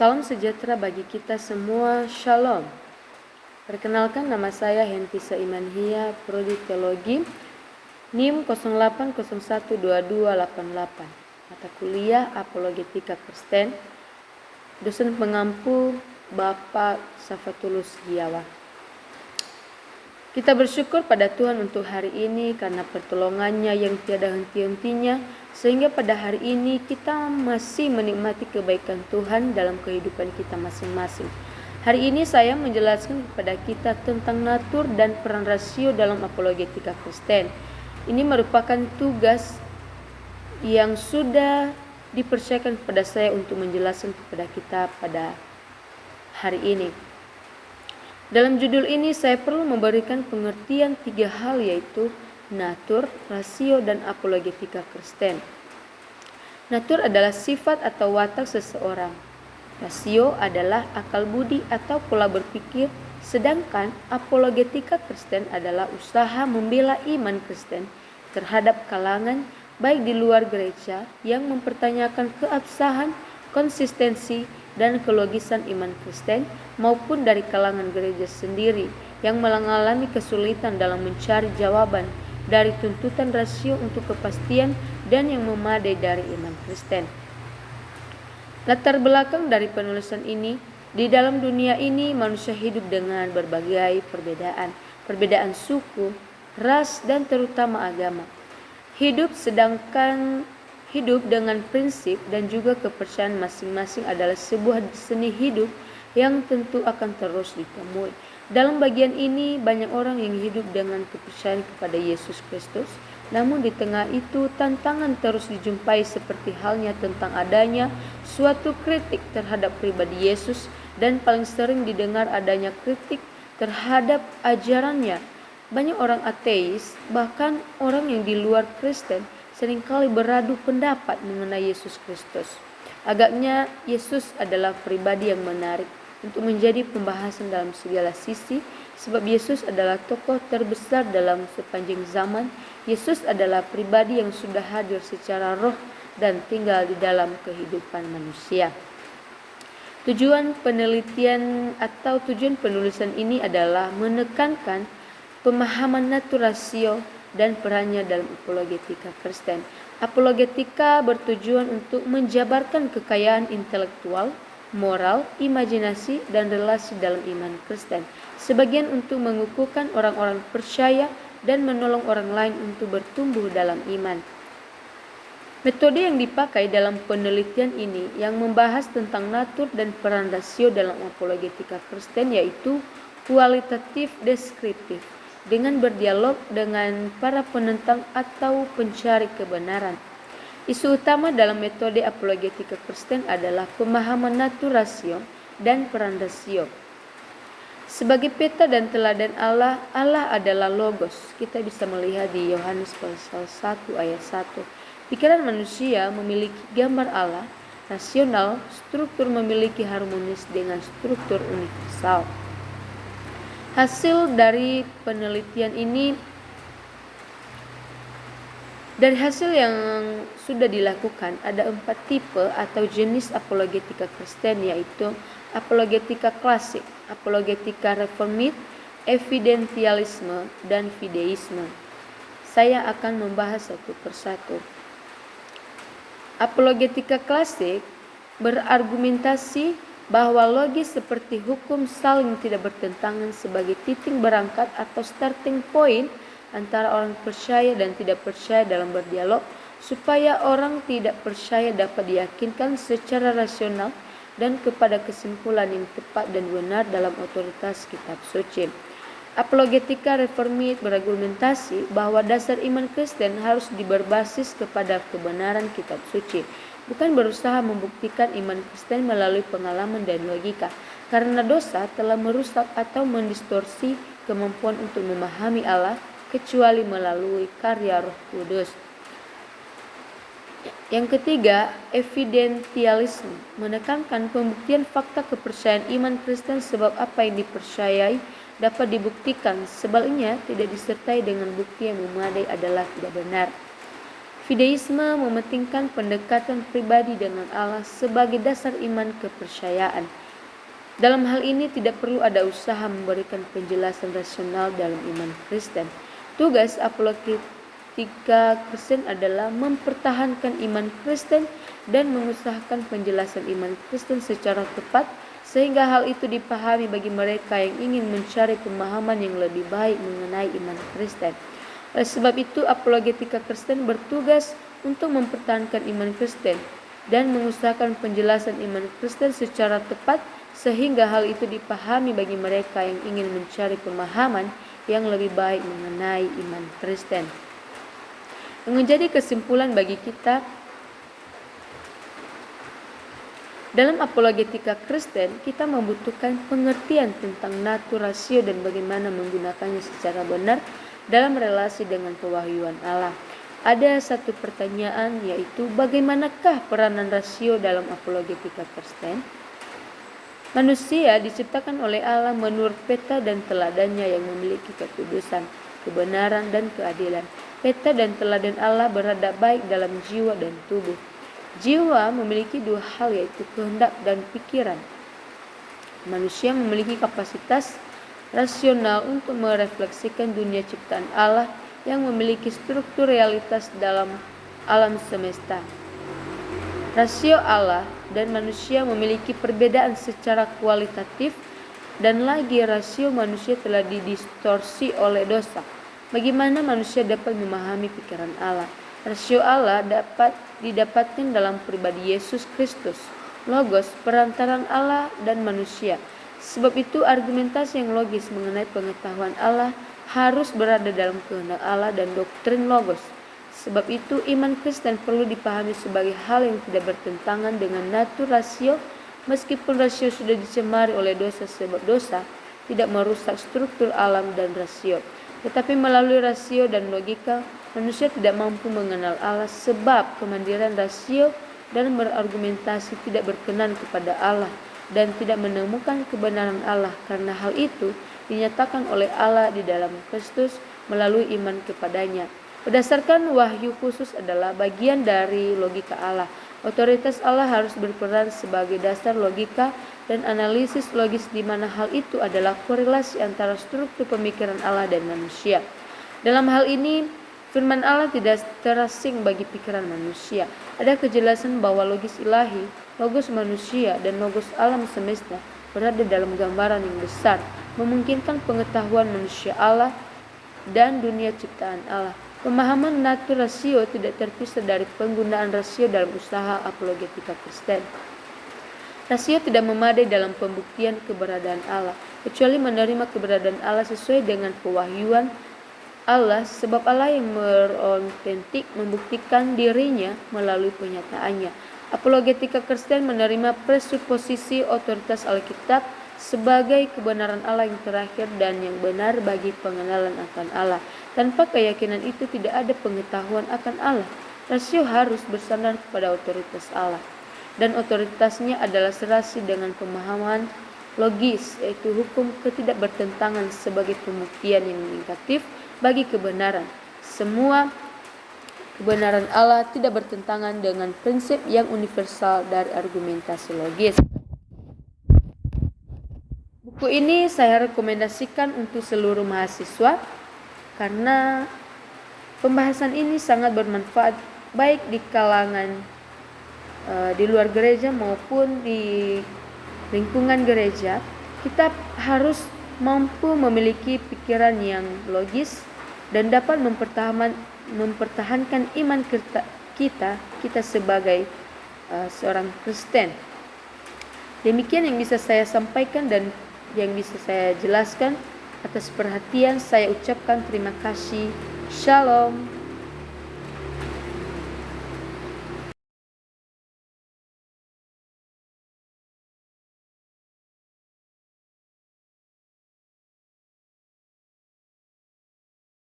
Salam sejahtera bagi kita semua, Shalom. Perkenalkan, nama saya Hentisa Imanhia, Prodi Teologi, NIM 08012288, mata kuliah Apologetika Kristen, dosen pengampu Bapak Safatulus Giawa. Kita bersyukur pada Tuhan untuk hari ini karena pertolongannya yang tiada henti-hentinya, sehingga pada hari ini kita masih menikmati kebaikan Tuhan dalam kehidupan kita masing-masing. Hari ini saya menjelaskan kepada kita tentang natur dan peran rasio dalam apologetika Kristen. Ini merupakan tugas yang sudah dipercayakan kepada saya untuk menjelaskan kepada kita pada hari ini. Dalam judul ini saya perlu memberikan pengertian 3 hal, yaitu natur, rasio, dan apologetika Kristen. Natur adalah sifat atau watak seseorang. Rasio adalah akal budi atau pola berpikir, sedangkan apologetika Kristen adalah usaha membela iman Kristen terhadap kalangan baik di luar gereja yang mempertanyakan keabsahan, konsistensi, dan kelogisan iman Kristen, maupun dari kalangan gereja sendiri yang mengalami kesulitan dalam mencari jawaban dari tuntutan rasio untuk kepastian dan yang memadai dari iman Kristen. Latar belakang dari penulisan ini, di dalam dunia ini manusia hidup dengan berbagai perbedaan suku, ras, dan terutama agama. Hidup dengan prinsip dan juga kepercayaan masing-masing adalah sebuah seni hidup yang tentu akan terus ditemui. Dalam bagian ini banyak orang yang hidup dengan kepercayaan kepada Yesus Kristus, namun di tengah itu tantangan terus dijumpai, seperti halnya tentang adanya suatu kritik terhadap pribadi Yesus, dan paling sering didengar adanya kritik terhadap ajarannya. Banyak orang ateis, bahkan orang yang di luar Kristen, seringkali beradu pendapat mengenai Yesus Kristus. Agaknya Yesus adalah pribadi yang menarik untuk menjadi pembahasan dalam segala sisi, sebab Yesus adalah tokoh terbesar dalam sepanjang zaman. Yesus adalah pribadi yang sudah hadir secara roh dan tinggal di dalam kehidupan manusia. Tujuan penelitian atau tujuan penulisan ini adalah menekankan pemahaman natur, rasio, dan perannya dalam apologetika Kristen. Apologetika bertujuan untuk menjabarkan kekayaan intelektual, moral, imajinasi, dan relasi dalam iman Kristen. Sebagian untuk mengukuhkan orang-orang percaya dan menolong orang lain untuk bertumbuh dalam iman. Metode yang dipakai dalam penelitian ini yang membahas tentang natur dan peran rasio dalam apologetika Kristen yaitu kualitatif deskriptif, dengan berdialog dengan para penentang atau pencari kebenaran. Isu utama dalam metode apologetika Kristen adalah pemahaman natur, rasio, dan peran rasio. Sebagai peta dan teladan Allah, Allah adalah logos. Kita bisa melihat di Yohanes pasal 1 ayat 1. Pikiran manusia memiliki gambar Allah, rasional, struktur memiliki harmonis dengan struktur universal. Hasil dari penelitian ini, dari hasil yang sudah dilakukan, ada 4 tipe atau jenis apologetika Kristen, yaitu apologetika klasik, apologetika reformit, evidentialisme, dan fideisme. Saya akan membahas satu persatu. Apologetika klasik berargumentasi bahwa logis seperti hukum saling tidak bertentangan sebagai titik berangkat atau starting point antara orang percaya dan tidak percaya dalam berdialog, supaya orang tidak percaya dapat diyakinkan secara rasional dan kepada kesimpulan yang tepat dan benar dalam otoritas kitab suci. Apologetika reformit berargumentasi bahwa dasar iman Kristen harus berbasis kepada kebenaran kitab suci, bukan berusaha membuktikan iman Kristen melalui pengalaman dan logika, karena dosa telah merusak atau mendistorsi kemampuan untuk memahami Allah, kecuali melalui karya Roh Kudus. Yang ketiga, evidentialisme menekankan pembuktian fakta kepercayaan iman Kristen, sebab apa yang dipercayai dapat dibuktikan, sebaliknya tidak disertai dengan bukti yang memadai adalah tidak benar. Fideisme mementingkan pendekatan pribadi dengan Allah sebagai dasar iman kepercayaan. Dalam hal ini tidak perlu ada usaha memberikan penjelasan rasional dalam iman Kristen. Tugas apologetika Kristen adalah mempertahankan iman Kristen dan mengusahakan penjelasan iman Kristen secara tepat sehingga hal itu dipahami bagi mereka yang ingin mencari pemahaman yang lebih baik mengenai iman Kristen. Oleh sebab itu, apologetika Kristen bertugas untuk mempertahankan iman Kristen dan mengusahakan penjelasan iman Kristen secara tepat sehingga hal itu dipahami bagi mereka yang ingin mencari pemahaman yang lebih baik mengenai iman Kristen. Yang menjadi kesimpulan bagi kita, dalam apologetika Kristen, kita membutuhkan pengertian tentang natur rasio dan bagaimana menggunakannya secara benar dalam relasi dengan pewahyuan Allah. Ada satu pertanyaan, yaitu bagaimanakah peranan rasio dalam apologetika Kristen? Manusia diciptakan oleh Allah menurut peta dan teladannya yang memiliki kekudusan, kebenaran, dan keadilan. Peta dan teladan Allah berada baik dalam jiwa dan tubuh. Jiwa memiliki dua hal, yaitu kehendak dan pikiran. Manusia memiliki kapasitas rasional untuk merefleksikan dunia ciptaan Allah yang memiliki struktur realitas dalam alam semesta. Rasio Allah dan manusia memiliki perbedaan secara kualitatif, dan lagi rasio manusia telah didistorsi oleh dosa. Bagaimana manusia dapat memahami pikiran Allah? Rasio Allah dapat didapatkan dalam pribadi Yesus Kristus, Logos, perantaran Allah dan manusia. Sebab itu argumentasi yang logis mengenai pengetahuan Allah harus berada dalam kehendak Allah dan doktrin Logos. Sebab itu iman Kristen perlu dipahami sebagai hal yang tidak bertentangan dengan natur rasio, meskipun rasio sudah dicemari oleh dosa, sebab dosa tidak merusak struktur alam dan rasio. Tetapi melalui rasio dan logika, manusia tidak mampu mengenal Allah sebab kemandirian rasio dan berargumentasi tidak berkenan kepada Allah dan tidak menemukan kebenaran Allah. Karena hal itu dinyatakan oleh Allah di dalam Kristus melalui iman kepadanya. Berdasarkan wahyu khusus adalah bagian dari logika Allah. Otoritas Allah harus berperan sebagai dasar logika dan analisis logis, di mana hal itu adalah korelasi antara struktur pemikiran Allah dan manusia. Dalam hal ini, firman Allah tidak terasing bagi pikiran manusia. Ada kejelasan bahwa logis ilahi, logos manusia, dan logos alam semesta berada dalam gambaran yang besar, memungkinkan pengetahuan manusia Allah dan dunia ciptaan Allah. Pemahaman natur rasio tidak terpisah dari penggunaan rasio dalam usaha apologetika Kristen. Rasio tidak memadai dalam pembuktian keberadaan Allah, kecuali menerima keberadaan Allah sesuai dengan pewahyuan Allah, sebab Allah yang berotentik membuktikan dirinya melalui penyataannya. Apologetika Kristen menerima presuposisi otoritas Alkitab sebagai kebenaran Allah yang terakhir dan yang benar bagi pengenalan akan Allah. Tanpa keyakinan itu tidak ada pengetahuan akan Allah. Rasio harus bersandar kepada otoritas Allah, dan otoritasnya adalah serasi dengan pemahaman logis, yaitu hukum ketidakbertentangan sebagai pembuktian yang negatif bagi kebenaran. Semua kebenaran Allah tidak bertentangan dengan prinsip yang universal dari argumentasi logis. Buku ini saya rekomendasikan untuk seluruh mahasiswa karena pembahasan ini sangat bermanfaat baik di kalangan di luar gereja maupun di lingkungan gereja. Kita harus mampu memiliki pikiran yang logis dan dapat mempertahankan iman kita sebagai seorang Kristen. Demikian yang bisa saya sampaikan dan yang bisa saya jelaskan. Atas perhatian saya ucapkan terima kasih. Shalom.